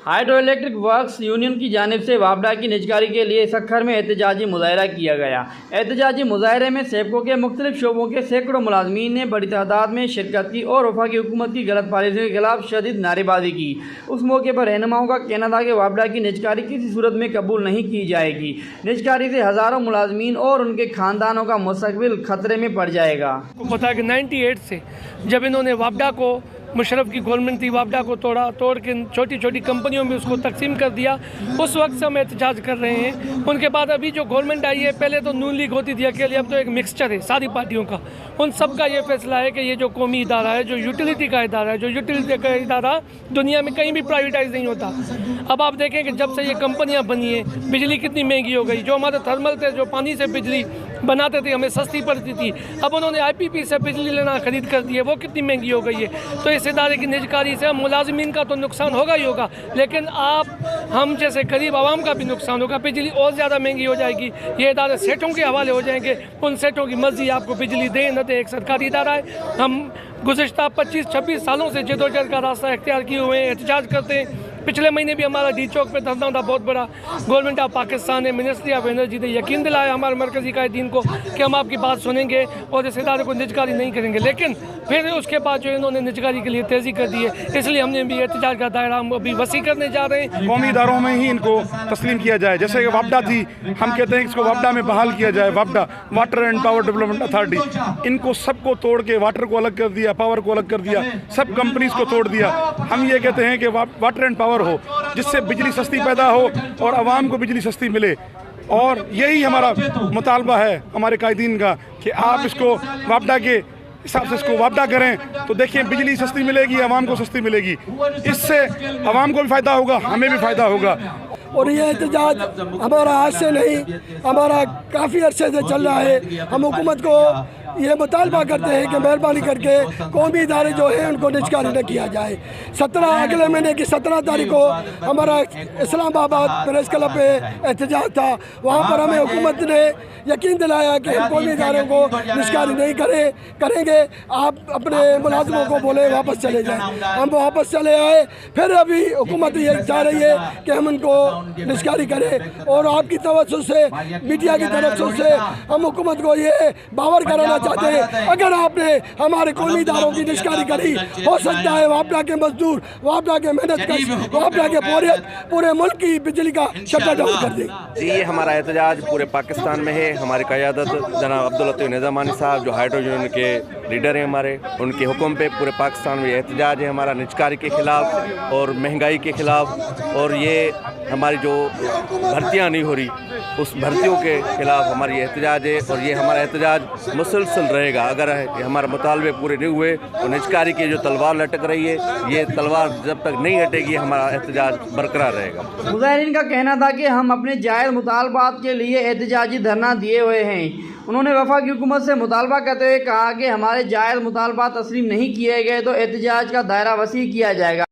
Hydro electric works union की जानिब से वापडा की निजकारी के लिए सक्खर में एहतजाजी मुजाहरा किया गया। एहतजाजी मुजाहरे में सेबको के मुख्तलिफ शोबों के सैकड़ों मुलाजमीन ने बड़ी तादाद में शिरकत की और वफाकी हुकूमत की गलत पॉलिसियों के खिलाफ शदीद नारेबाजी की। उस मौके पर रहनुमाओं का कहना था कि वापडा की निजकारी किसी सूरत में कबूल नहीं की जाएगी। निजकारी से हज़ारों मुलाजमीन और उनके खानदानों का मुस्तकबिल खतरे में पड़ जाएगा। पता है कि 98 से जब इन्होंने वापडा को, मुशर्रफ की गवर्नमेंट थी, वापडा को तोड़ के छोटी छोटी कंपनियों में उसको तकसीम कर दिया। उस वक्त से हम एहतजाज कर रहे हैं। उनके बाद अभी जो गवर्नमेंट आई है, पहले तो नून लीग होती थी अकेले, अब तो एक मिक्सचर है सारी पार्टियों का। उन सब का ये फैसला है कि ये जो कौमी इदारा है, जो यूटिलिटी का इदारा है, जो यूटिलिटी का इदारा दुनिया में कहीं भी प्राइवेटाइज नहीं होता। अब आप देखें कि जब से ये कंपनियाँ बनी हैं, बिजली कितनी महंगी हो गई। जो हमारे थर्मल थे, जो पानी से बिजली बनाते थे, हमें सस्ती पड़ती थी, अब उन्होंने IPP से बिजली लेना खरीद कर दी है, वो कितनी महंगी हो गई है। तो इस इदारे की निजकारी से मुलाजिमीन का तो नुकसान होगा ही होगा, लेकिन हम जैसे गरीब आवाम का भी नुकसान होगा। बिजली और ज़्यादा महंगी हो जाएगी। ये इदारे सेठों के हवाले हो जाएंगे। उन सेठों की मर्जी आपको बिजली दें न दें, एक सरकारी इदारा है। हम गुज़िश्ता 25-26 सालों से जदोजहद का रास्ता इख्तियार किए हुए हैं, एहतजाज करते हैं। पिछले महीने भी हमारा डी चौक पे धरना था बहुत बड़ा। गवर्नमेंट ऑफ पाकिस्तान ने, मिनिस्ट्री ऑफ एनर्जी ने यकीन दिलाया हमारे मरकज़ी कायदीन को कि हम आपकी बात सुनेंगे और इस इदारे को निजकारी नहीं करेंगे। लेकिन फिर उसके बाद जो इन्होंने निजकारी के लिए तेज़ी कर दी है, इसलिए हमने भी एहतजाज का दायरा हम अभी वसी करने जा रहे हैं। कौमी इदारों में ही इनको तस्लीम किया जाए। जैसे कि वापडा थी, हम कहते हैं कि इसको वापडा में बहाल किया जाए। वापडा, water and power development authority, इनको सबको तोड़ के वाटर को अलग कर दिया, पावर को अलग कर दिया, सब कंपनीज को तोड़ दिया। हम ये कहते हैं कि वाटर एंड पावर हो, जिससे बिजली सस्ती पैदा हो और आवाम को बिजली सस्ती मिले। और यही हमारा मुतालबा है हमारे कायदीन का कि आप इसको वापडा के हिसाब से इसको वापडा करें, तो देखिए बिजली सस्ती मिलेगी, आवाम को सस्ती मिलेगी। इससे आवाम को भी फ़ायदा होगा, हमें भी फ़ायदा होगा। और ये एहतजाज हमारा आज से नहीं, हमारा काफ़ी अरसे से चल रहा है। हम हुकूमत को ये मुतालबा करते हैं कि मेहरबानी करके कौमी इदारे जो हैं उनको निजकारी न किया जाए। 17 अगले महीने की 17 तारीख को हमारा इस्लामाबाद प्रेस क्लब पे एहतजाज था। वहाँ पर हमें हुकूमत ने यकीन दिलाया कि हम कौमी इदारों को निजकारी नहीं करेंगे। आप अपने मुलाजमों को बोले वापस चले जाएँ। हम वापस चले आए। फिर अभी हुकूमत ये चाह रही है कि हम उनको निजकारी करें। और आपकी तवज्जो से, मीडिया की तरफ से हम हुकूमत को ये बावर कराना चाहते हैं, अगर आपने हमारे कौमी इदारों की निजकारी करी, हो सकता है वापडा के मजदूर, वापडा के मेहनतकश, वापडा के पूरे मुल्क की बिजली का शटर डाउन कर दे। ये हमारा एहतजाज पूरे पाकिस्तान में है। हमारी क़यादत जनाब अब्दुल लतीफ़ निज़ामानी साहब, जो हाइड्रो यूनियन के लीडर हैं हमारे, उनके हुक्म पे पूरे पाकिस्तान में एहतजाज है हमारा निजकारी के ख़िलाफ़ और महंगाई के ख़िलाफ़। और ये हमारी जो भर्तियाँ नहीं हो रही, उस भर्तियों के ख़िलाफ़ हमारी एहतजाज है। और ये हमारा एहतजाज मुसलसल रहेगा। अगर हमारे मुतालबे पूरे नहीं हुए तो निजकारी की जो तलवार लटक रही है, ये तलवार जब तक नहीं हटेगी हमारा एहतजाज बरकरार रहेगा। मुजाहिरीन का कहना था कि हम अपने जायज़ मुतालबात के लिए एहतजाजी धरना दिए हुए हैं। उन्होंने वफाकी हुकूमत से मुतालबा करते हुए कहा कि हमारे जायज़ मुतालबात तस्लीम नहीं किए गए तो एहतजाज का दायरा वसी किया जाएगा।